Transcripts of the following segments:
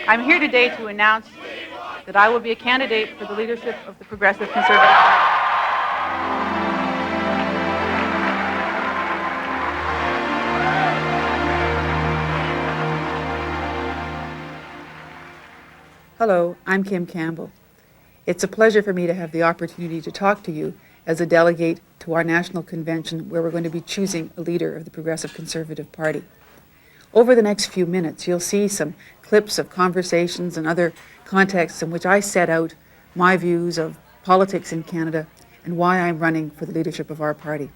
I'm here today to announce that I will be a candidate for the leadership of the Progressive Conservative Party. Hello, I'm Kim Campbell. It's a pleasure for me to have the opportunity to talk to you as a delegate to our national convention where we're going to be choosing a leader of the Progressive Conservative Party. Over the next few minutes, you'll see some clips of conversations and other contexts in which I set out my views of politics in Canada and why I'm running for the leadership of our party.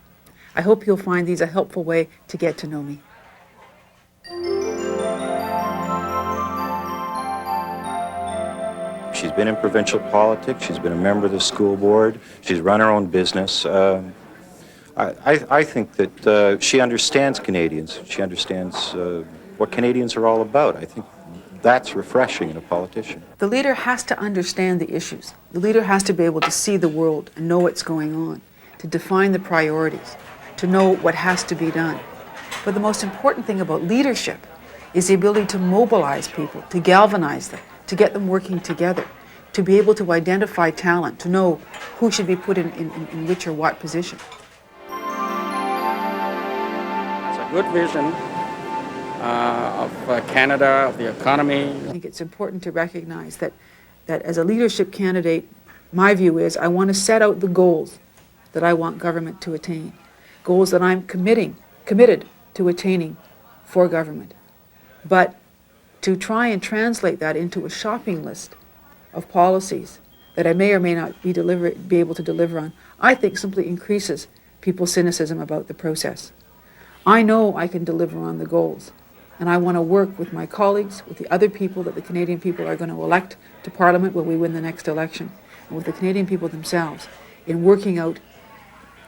I hope you'll find these a helpful way to get to know me. She's been in provincial politics. She's been a member of the school board. She's run her own business. I think that she understands Canadians. She understands what Canadians are all about. I think that's refreshing in a politician. The leader has to understand the issues. The leader has to be able to see the world and know what's going on, to define the priorities, to know what has to be done. But the most important thing about leadership is the ability to mobilize people, to galvanize them, to get them working together, to be able to identify talent, to know who should be put in which or what position. It's a good vision of Canada, of the economy. I think it's important to recognize that as a leadership candidate, my view is I want to set out the goals that I want government to attain, goals that I'm committed to attaining for government. But to try and translate that into a shopping list of policies that I may or may not be able to deliver on, I think simply increases people's cynicism about the process. I know I can deliver on the goals, and I want to work with my colleagues, with the other people that the Canadian people are going to elect to Parliament when we win the next election, and with the Canadian people themselves in working out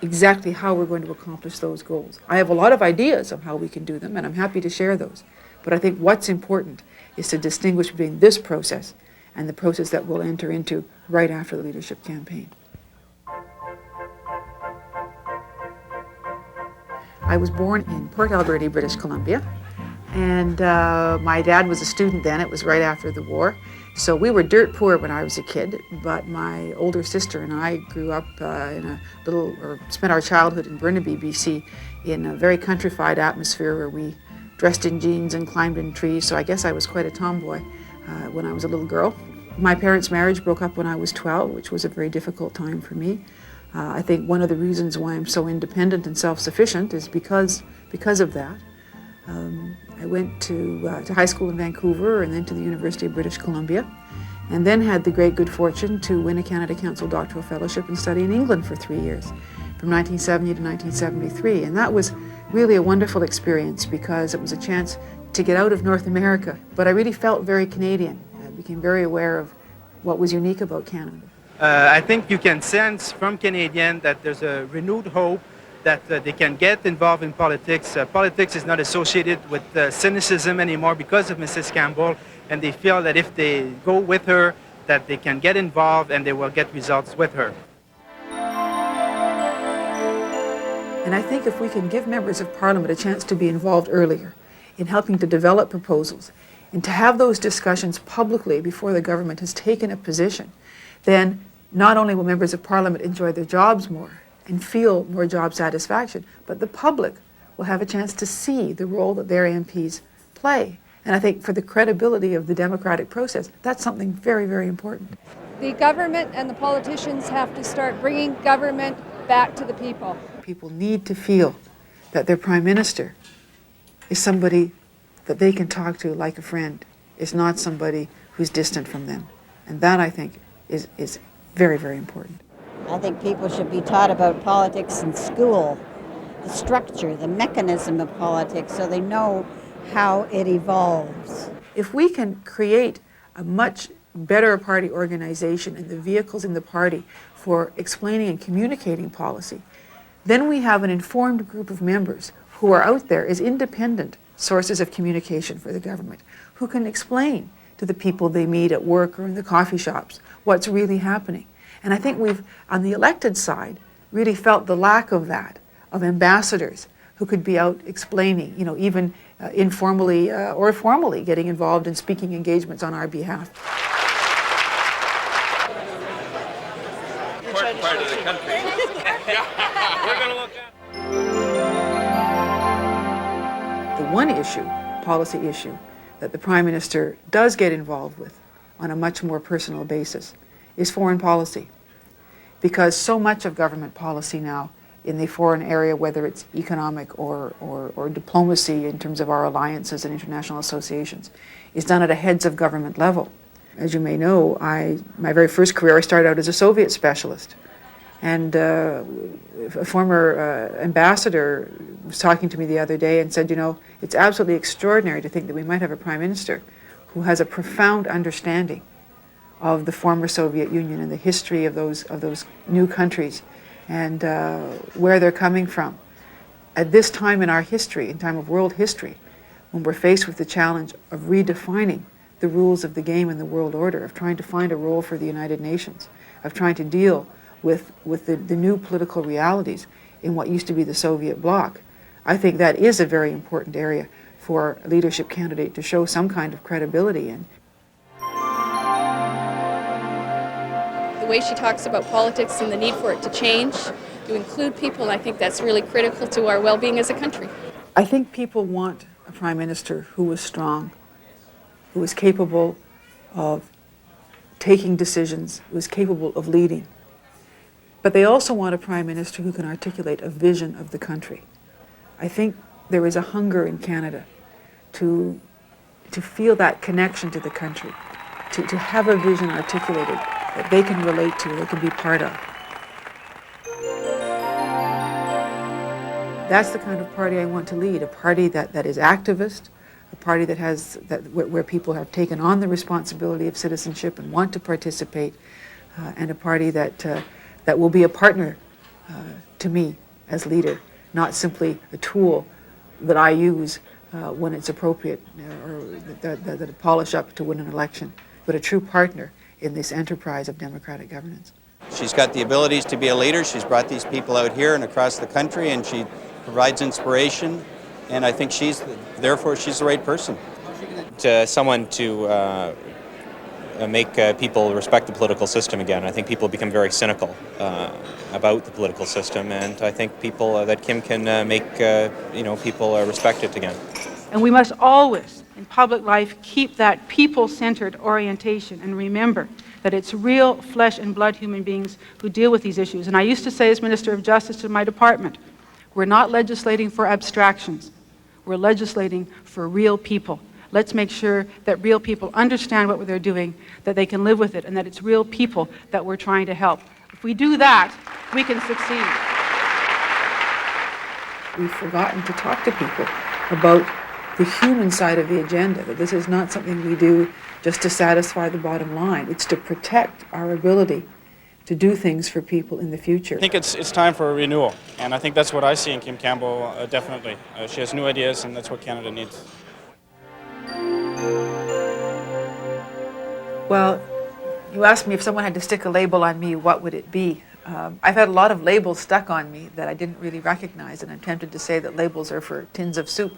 exactly how we're going to accomplish those goals. I have a lot of ideas of how we can do them, and I'm happy to share those. But I think what's important is to distinguish between this process and the process that we'll enter into right after the leadership campaign. I was born in Port Alberni, British Columbia, and my dad was a student then. It was right after the war. So we were dirt poor when I was a kid, but my older sister and I grew up spent our childhood in Burnaby, BC, in a very countrified atmosphere where we dressed in jeans and climbed in trees, so I guess I was quite a tomboy when I was a little girl. My parents' marriage broke up when I was 12, which was a very difficult time for me. I think one of the reasons why I'm so independent and self-sufficient is because of that. I went to high school in Vancouver and then to the University of British Columbia, and then had the great good fortune to win a Canada Council doctoral fellowship and study in England for 3 years, from 1970 to 1973, and that was really a wonderful experience because it was a chance to get out of North America. But I really felt very Canadian. I became very aware of what was unique about Canada. I think you can sense from Canadians that there's a renewed hope that they can get involved in politics. Politics is not associated with cynicism anymore because of Mrs. Campbell, and they feel that if they go with her, that they can get involved and they will get results with her. And I think if we can give members of Parliament a chance to be involved earlier in helping to develop proposals and to have those discussions publicly before the government has taken a position, then not only will members of Parliament enjoy their jobs more and feel more job satisfaction, but the public will have a chance to see the role that their MPs play. And I think for the credibility of the democratic process, that's something very, very important. The government and the politicians have to start bringing government back to the people. People need to feel that their Prime Minister is somebody that they can talk to like a friend, is not somebody who's distant from them. And that, I think, is very, very important. I think people should be taught about politics in school, the structure, the mechanism of politics, so they know how it evolves. If we can create a much better party organization and the vehicles in the party for explaining and communicating policy, then we have an informed group of members who are out there as independent sources of communication for the government, who can explain to the people they meet at work or in the coffee shops what's really happening. And I think we've, on the elected side, really felt the lack of that, of ambassadors who could be out explaining, even informally or formally getting involved in speaking engagements on our behalf. Important part of the country. We're going to look at The one issue, policy issue, that the Prime Minister does get involved with on a much more personal basis is foreign policy. Because so much of government policy now in the foreign area, whether it's economic or diplomacy in terms of our alliances and international associations, is done at a heads of government level. As you may know, my very first career, I started out as a Soviet specialist. And a former ambassador was talking to me the other day and said, it's absolutely extraordinary to think that we might have a prime minister who has a profound understanding of the former Soviet Union and the history of those new countries and where they're coming from. At this time in our history, in time of world history, when we're faced with the challenge of redefining the rules of the game in the world order, of trying to find a role for the United Nations, of trying to deal with the new political realities in what used to be the Soviet bloc, I think that is a very important area for a leadership candidate to show some kind of credibility in. The way she talks about politics and the need for it to change, to include people, I think that's really critical to our well-being as a country. I think people want a prime minister who is strong, who is capable of taking decisions, who is capable of leading. But they also want a prime minister who can articulate a vision of the country. I think there is a hunger in Canada to feel that connection to the country, to have a vision articulated that they can relate to, they can be part of. That's the kind of party I want to lead, a party that is activist, a party where people have taken on the responsibility of citizenship and want to participate, and a party that will be a partner to me as leader, not simply a tool that I use when it's appropriate or that I polish up to win an election, but a true partner in this enterprise of democratic governance. She's got the abilities to be a leader. She's brought these people out here and across the country, and she provides inspiration, and I think therefore she's the right person. Someone to make people respect the political system again. I think people become very cynical about the political system, and I think that Kim can make people respect it again. And we must always, in public life, keep that people-centered orientation and remember that it's real flesh and blood human beings who deal with these issues. And I used to say as Minister of Justice to my department, we're not legislating for abstractions. We're legislating for real people. Let's make sure that real people understand what they're doing, that they can live with it, and that it's real people that we're trying to help. If we do that, we can succeed. We've forgotten to talk to people about the human side of the agenda, that this is not something we do just to satisfy the bottom line. It's to protect our ability to do things for people in the future. I think it's time for a renewal, and I think that's what I see in Kim Campbell, definitely. She has new ideas, and that's what Canada needs. Well, you asked me if someone had to stick a label on me, what would it be? I've had a lot of labels stuck on me that I didn't really recognize, and I'm tempted to say that labels are for tins of soup.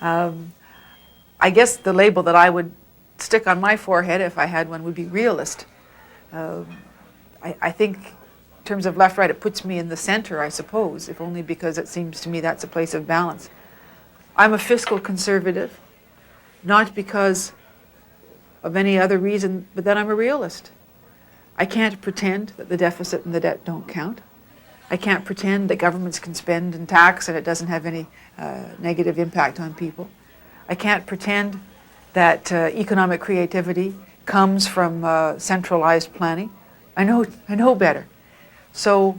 I guess the label that I would stick on my forehead if I had one would be realist. I think in terms of left-right, it puts me in the center, I suppose, if only because it seems to me that's a place of balance. I'm a fiscal conservative, not because of any other reason, but that I'm a realist. I can't pretend that the deficit and the debt don't count. I can't pretend that governments can spend and tax and it doesn't have any negative impact on people. I can't pretend that economic creativity comes from centralized planning. I know better. So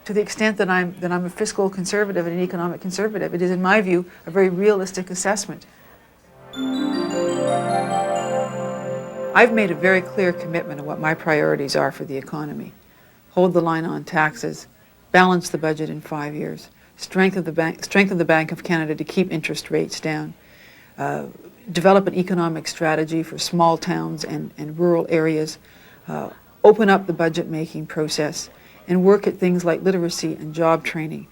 to the extent that I'm a fiscal conservative and an economic conservative, it is, in my view, a very realistic assessment. I've made a very clear commitment of what my priorities are for the economy. Hold the line on taxes, balance the budget in 5 years, strengthen the Bank of Canada to keep interest rates down, develop an economic strategy for small towns and rural areas, open up the budget-making process, and work at things like literacy and job training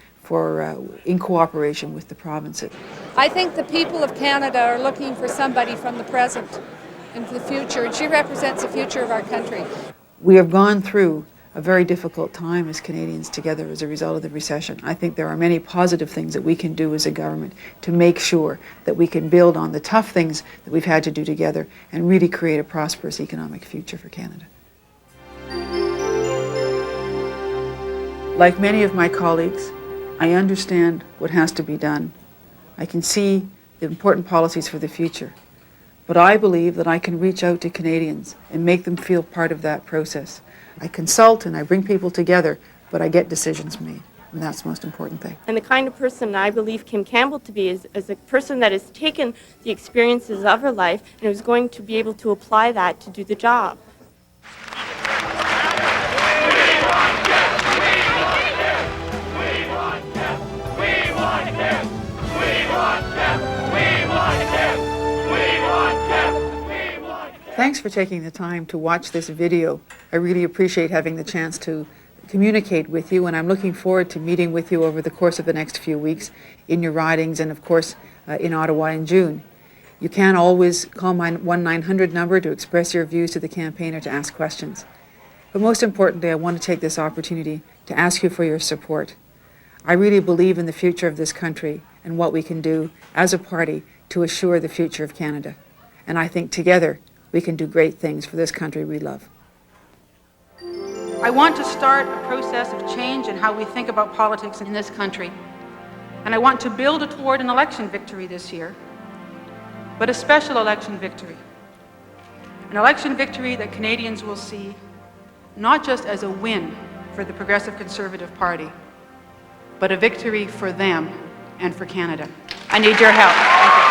in cooperation with the provinces. I think the people of Canada are looking for somebody from the present into the future, and she represents the future of our country. We have gone through a very difficult time as Canadians together as a result of the recession. I think there are many positive things that we can do as a government to make sure that we can build on the tough things that we've had to do together and really create a prosperous economic future for Canada. Like many of my colleagues, I understand what has to be done. I can see the important policies for the future. But I believe that I can reach out to Canadians and make them feel part of that process. I consult and I bring people together, but I get decisions made, and that's the most important thing. And the kind of person I believe Kim Campbell to be is a person that has taken the experiences of her life and is going to be able to apply that to do the job. Thanks for taking the time to watch this video. I really appreciate having the chance to communicate with you, and I'm looking forward to meeting with you over the course of the next few weeks in your ridings and, of course, in Ottawa in June. You can always call my 1-900 number to express your views to the campaign or to ask questions. But most importantly, I want to take this opportunity to ask you for your support. I really believe in the future of this country and what we can do as a party to assure the future of Canada. And I think together we can do great things for this country we love. I want to start a process of change in how we think about politics in this country. And I want to build toward an election victory this year, but a special election victory. An election victory that Canadians will see not just as a win for the Progressive Conservative Party, but a victory for them and for Canada. I need your help. Thank you.